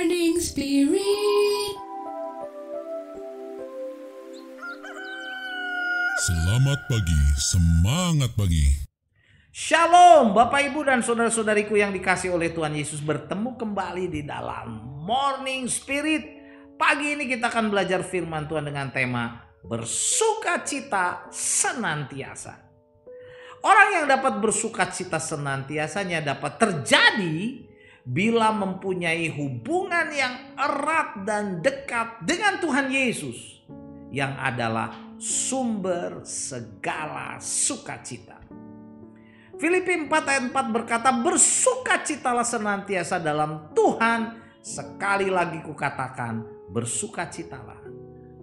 Morning Spirit. Selamat pagi, semangat pagi. Shalom Bapak Ibu dan saudara-saudariku yang dikasih oleh Tuhan Yesus, bertemu kembali di dalam Morning Spirit. Pagi ini kita akan belajar firman Tuhan dengan tema bersukacita senantiasa. Orang yang dapat bersukacita senantiasanya dapat terjadi bila mempunyai hubungan yang erat dan dekat dengan Tuhan Yesus yang adalah sumber segala sukacita. Filipi 4 ayat 4 berkata, bersukacitalah senantiasa dalam Tuhan. Sekali lagi kukatakan, bersukacitalah.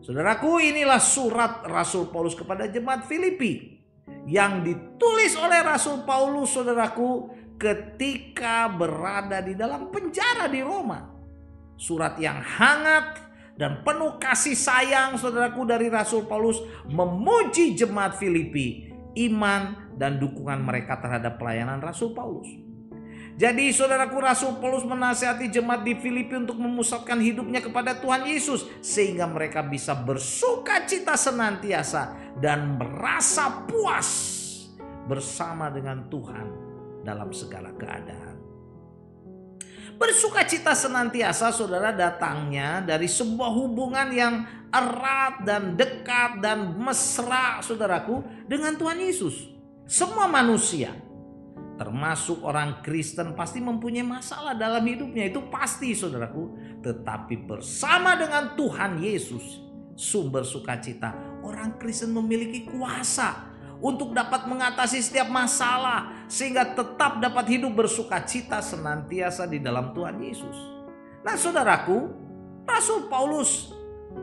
Saudaraku, inilah surat Rasul Paulus kepada jemaat Filipi yang ditulis oleh Rasul Paulus, saudaraku, ketika berada di dalam penjara di Roma. Surat yang hangat dan penuh kasih sayang, saudaraku, dari Rasul Paulus memuji jemaat Filipi, iman dan dukungan mereka terhadap pelayanan Rasul Paulus. Jadi saudaraku, Rasul Paulus menasihati jemaat di Filipi untuk memusatkan hidupnya kepada Tuhan Yesus sehingga mereka bisa bersukacita senantiasa dan merasa puas bersama dengan Tuhan dalam segala keadaan. Bersukacita senantiasa, saudara, datangnya dari sebuah hubungan yang erat dan dekat dan mesra, saudaraku, dengan Tuhan Yesus. Semua manusia, termasuk orang Kristen, pasti mempunyai masalah dalam hidupnya. Itu pasti, saudaraku. Tetapi bersama dengan Tuhan Yesus, sumber sukacita, orang Kristen memiliki kuasa untuk dapat mengatasi setiap masalah sehingga tetap dapat hidup bersukacita senantiasa di dalam Tuhan Yesus. Nah, saudaraku, Rasul Paulus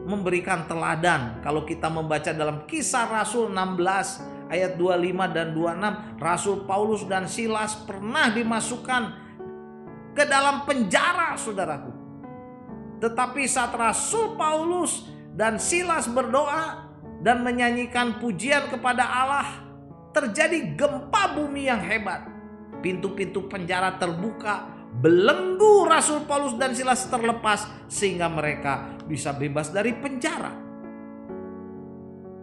memberikan teladan. Kalau kita membaca dalam Kisah Rasul 16 ayat 25 dan 26, Rasul Paulus dan Silas pernah dimasukkan ke dalam penjara, saudaraku. Tetapi saat Rasul Paulus dan Silas berdoa dan menyanyikan pujian kepada Allah, terjadi gempa bumi yang hebat. Pintu-pintu penjara terbuka, belenggu Rasul Paulus dan Silas terlepas sehingga mereka bisa bebas dari penjara.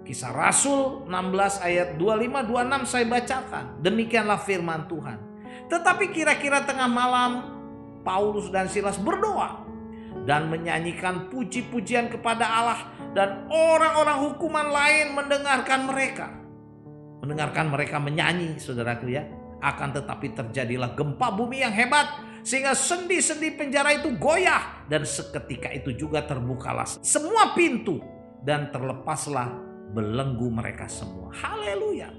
Kisah Rasul 16 ayat 25-26 saya bacakan. Demikianlah firman Tuhan. Tetapi kira-kira tengah malam, Paulus dan Silas berdoa dan menyanyikan puji-pujian kepada Allah, dan orang-orang hukuman lain mendengarkan mereka menyanyi, saudaraku ya. Akan tetapi terjadilah gempa bumi yang hebat sehingga sendi-sendi penjara itu goyah, dan seketika itu juga terbukalah semua pintu dan terlepaslah belenggu mereka semua. Haleluya.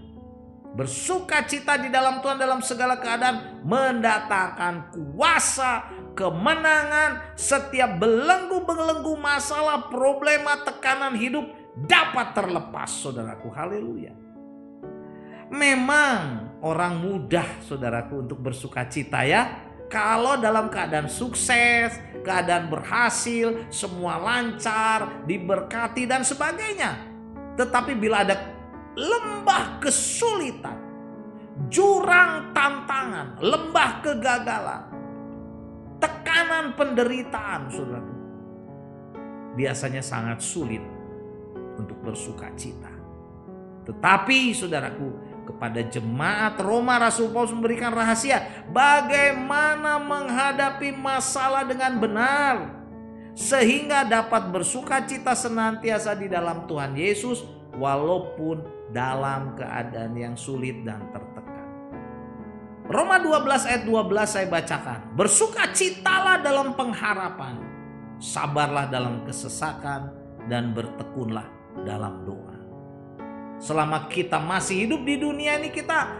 Bersukacita di dalam Tuhan dalam segala keadaan mendatangkan kuasa, kemenangan. Setiap belenggu-belenggu masalah, problema, tekanan hidup dapat terlepas, saudaraku. Haleluya. Memang orang mudah, saudaraku, untuk bersukacita ya, kalau dalam keadaan sukses, keadaan berhasil, semua lancar, diberkati dan sebagainya. Tetapi bila ada lembah kesulitan, jurang tantangan, lembah kegagalan, tekanan penderitaan, saudaraku, biasanya sangat sulit untuk bersukacita. Tetapi saudaraku, kepada jemaat Roma, Rasul Paulus memberikan rahasia bagaimana menghadapi masalah dengan benar sehingga dapat bersukacita senantiasa di dalam Tuhan Yesus walaupun dalam keadaan yang sulit dan tertekan. Roma 12 ayat 12 saya bacakan. Bersukacitalah dalam pengharapan, sabarlah dalam kesesakan, dan bertekunlah dalam doa. Selama kita masih hidup di dunia ini, kita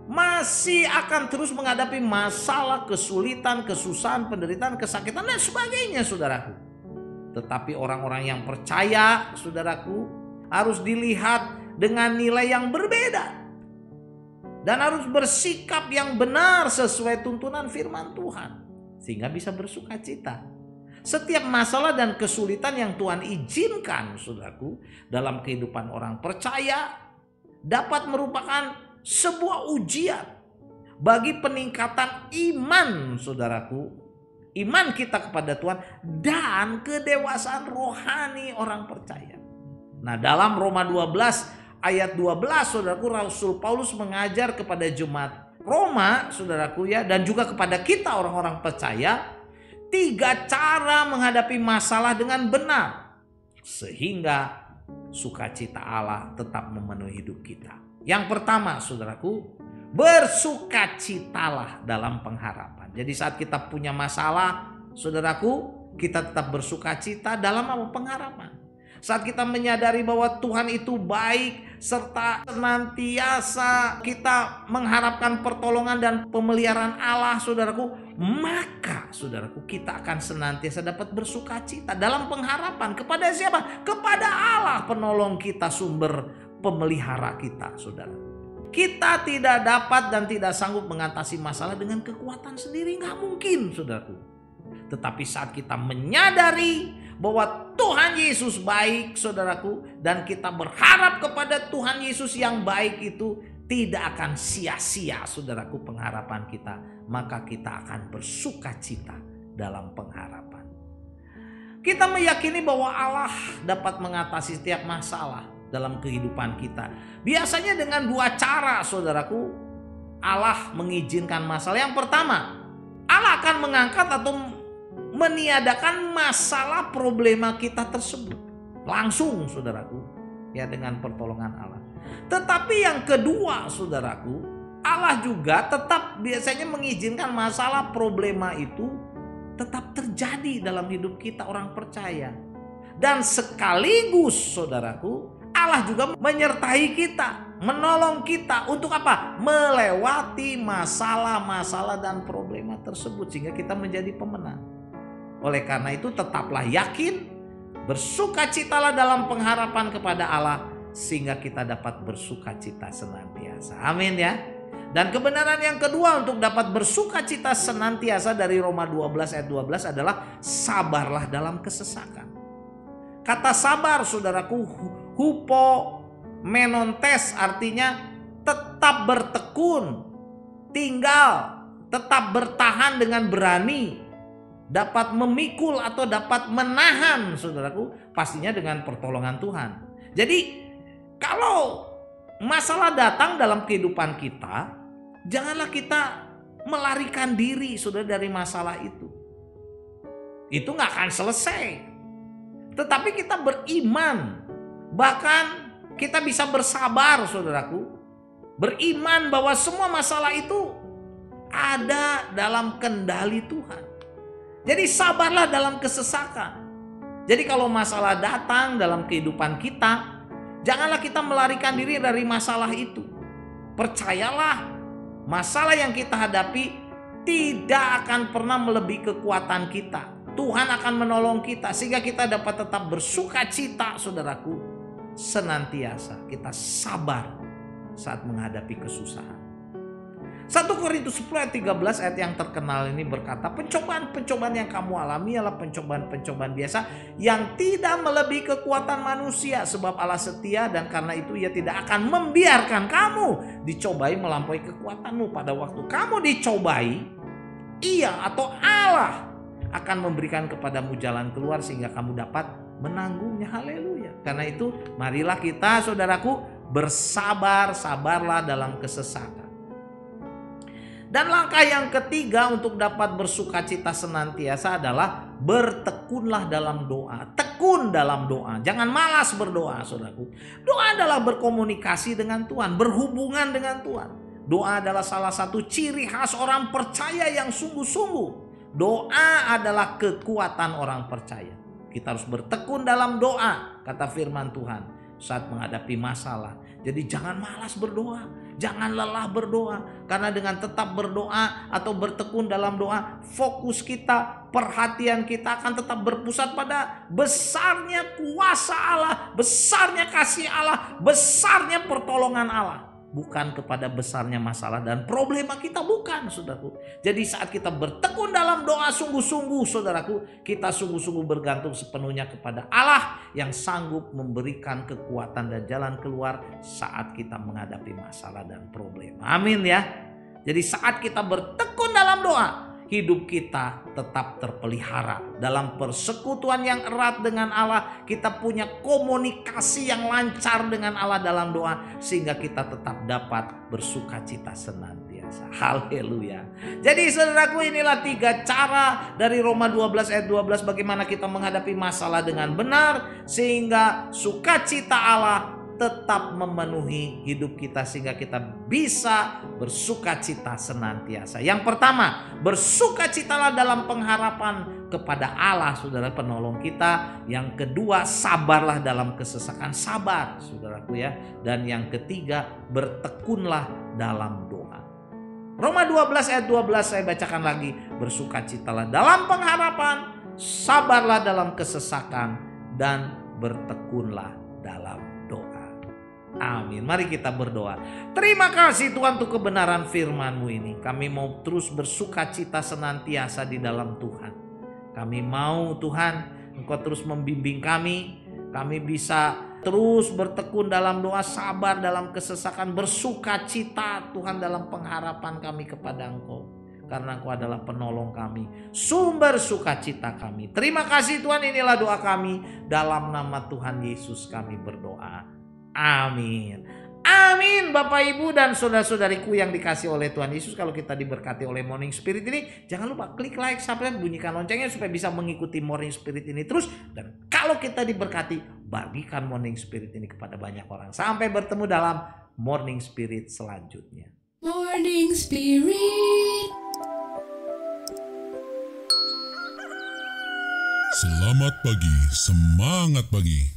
masih akan terus menghadapi masalah, kesulitan, kesusahan, penderitaan, kesakitan dan sebagainya, saudaraku. Tetapi orang-orang yang percaya, saudaraku, harus dilihat dengan nilai yang berbeda dan harus bersikap yang benar sesuai tuntunan firman Tuhan sehingga bisa bersukacita. Setiap masalah dan kesulitan yang Tuhan izinkan, saudaraku, dalam kehidupan orang percaya dapat merupakan sebuah ujian bagi peningkatan iman, saudaraku, iman kita kepada Tuhan dan kedewasaan rohani orang percaya. Nah, dalam Roma 12 ayat 12, saudaraku, Rasul Paulus mengajar kepada jemaat Roma, saudaraku ya, dan juga kepada kita orang-orang percaya, 3 cara menghadapi masalah dengan benar sehingga sukacita Allah tetap memenuhi hidup kita. Yang pertama, saudaraku, bersukacitalah dalam pengharapan. Jadi saat kita punya masalah, saudaraku, kita tetap bersukacita dalam apa? Pengharapan. Saat kita menyadari bahwa Tuhan itu baik serta senantiasa kita mengharapkan pertolongan dan pemeliharaan Allah, saudaraku, maka saudaraku, kita akan senantiasa dapat bersukacita dalam pengharapan kepada siapa? Kepada Allah, penolong kita, sumber pemelihara kita, saudara. Kita tidak dapat dan tidak sanggup mengatasi masalah dengan kekuatan sendiri, nggak mungkin, saudaraku. Tetapi saat kita menyadari bahwa Tuhan Yesus baik, saudaraku, dan kita berharap kepada Tuhan Yesus yang baik itu, tidak akan sia-sia, saudaraku, pengharapan kita. Maka kita akan bersukacita dalam pengharapan. Kita meyakini bahwa Allah dapat mengatasi setiap masalah dalam kehidupan kita. Biasanya dengan 2 cara, saudaraku, Allah mengizinkan masalah. Yang pertama, Allah akan mengangkat atau meniadakan masalah problema kita tersebut langsung, saudaraku, ya, dengan pertolongan Allah. Tetapi yang kedua, saudaraku, Allah juga tetap biasanya mengizinkan masalah problema itu tetap terjadi dalam hidup kita orang percaya. Dan sekaligus, saudaraku, Allah juga menyertai kita, menolong kita untuk apa? Melewati masalah-masalah dan problema tersebut sehingga kita menjadi pemenang. Oleh karena itu, tetaplah yakin, bersukacitalah dalam pengharapan kepada Allah sehingga kita dapat bersukacita senantiasa. Amin ya. Dan kebenaran yang kedua untuk dapat bersukacita senantiasa dari Roma 12 ayat 12 adalah sabarlah dalam kesesakan. Kata sabar, saudaraku, hupomenontes, artinya tetap bertekun, tinggal, tetap bertahan dengan berani, dapat memikul atau dapat menahan, saudaraku, pastinya dengan pertolongan Tuhan. Jadi kalau masalah datang dalam kehidupan kita, janganlah kita melarikan diri, saudara, dari masalah itu. Itu gak akan selesai. Tetapi kita beriman, bahkan kita bisa bersabar, saudaraku, beriman bahwa semua masalah itu ada dalam kendali Tuhan. Jadi sabarlah dalam kesesakan. Jadi kalau masalah datang dalam kehidupan kita, janganlah kita melarikan diri dari masalah itu. Percayalah, masalah yang kita hadapi tidak akan pernah melebihi kekuatan kita. Tuhan akan menolong kita sehingga kita dapat tetap bersukacita, saudaraku, senantiasa. Kita sabar saat menghadapi kesusahan. 1 Korintus 10 ayat 13 ayat yang terkenal ini berkata, pencobaan-pencobaan yang kamu alami adalah pencobaan-pencobaan biasa yang tidak melebihi kekuatan manusia, sebab Allah setia dan karena itu Ia tidak akan membiarkan kamu dicobai melampaui kekuatanmu. Pada waktu kamu dicobai, Ia atau Allah akan memberikan kepadamu jalan keluar sehingga kamu dapat menanggungnya. Haleluya. Karena itu marilah kita, saudaraku, bersabar, sabarlah dalam kesesakan. Dan langkah yang ketiga untuk dapat bersukacita senantiasa adalah bertekunlah dalam doa. Tekun dalam doa. Jangan malas berdoa, saudaraku. Doa adalah berkomunikasi dengan Tuhan, berhubungan dengan Tuhan. Doa adalah salah satu ciri khas orang percaya yang sungguh-sungguh. Doa adalah kekuatan orang percaya. Kita harus bertekun dalam doa, kata firman Tuhan, saat menghadapi masalah. Jadi jangan malas berdoa, jangan lelah berdoa. Karena dengan tetap berdoa atau bertekun dalam doa, fokus kita, perhatian kita akan tetap berpusat pada besarnya kuasa Allah, besarnya kasih Allah, besarnya pertolongan Allah. Bukan kepada besarnya masalah dan problema kita, bukan, saudaraku. Jadi saat kita bertekun dalam doa sungguh-sungguh, saudaraku, kita sungguh-sungguh bergantung sepenuhnya kepada Allah yang sanggup memberikan kekuatan dan jalan keluar saat kita menghadapi masalah dan problema. Amin ya. Jadi saat kita bertekun dalam doa, hidup kita tetap terpelihara. Dalam persekutuan yang erat dengan Allah, kita punya komunikasi yang lancar dengan Allah dalam doa, sehingga kita tetap dapat bersukacita senantiasa. Haleluya. Jadi saudaraku, inilah 3 cara dari Roma 12 ayat 12 bagaimana kita menghadapi masalah dengan benar, sehingga sukacita Allah tetap memenuhi hidup kita, sehingga kita bisa bersukacita senantiasa. Yang pertama, bersukacitalah dalam pengharapan kepada Allah, saudara, penolong kita. Yang kedua, sabarlah dalam kesesakan, sabar, saudaraku ya. Dan yang ketiga, bertekunlah dalam doa. Roma 12 ayat 12 saya bacakan lagi. Bersukacitalah dalam pengharapan, sabarlah dalam kesesakan, dan bertekunlah dalam doa. Amin. Mari kita berdoa. Terima kasih Tuhan untuk kebenaran firman-Mu ini. Kami mau terus bersukacita senantiasa di dalam Tuhan. Kami mau Tuhan, Engkau terus membimbing kami. Kami bisa terus bertekun dalam doa, sabar dalam kesesakan, bersukacita Tuhan dalam pengharapan kami kepada Engkau. Karena Engkau adalah penolong kami, sumber sukacita kami. Terima kasih Tuhan, inilah doa kami. Dalam nama Tuhan Yesus kami berdoa. Amin. Amin. Bapak, Ibu, dan saudara-saudariku yang dikasih oleh Tuhan Yesus, kalau kita diberkati oleh Morning Spirit ini, jangan lupa klik like, subscribe, bunyikan loncengnya supaya bisa mengikuti Morning Spirit ini terus. Dan kalau kita diberkati, bagikan Morning Spirit ini kepada banyak orang. Sampai bertemu dalam Morning Spirit selanjutnya. Morning Spirit. Selamat pagi, semangat pagi.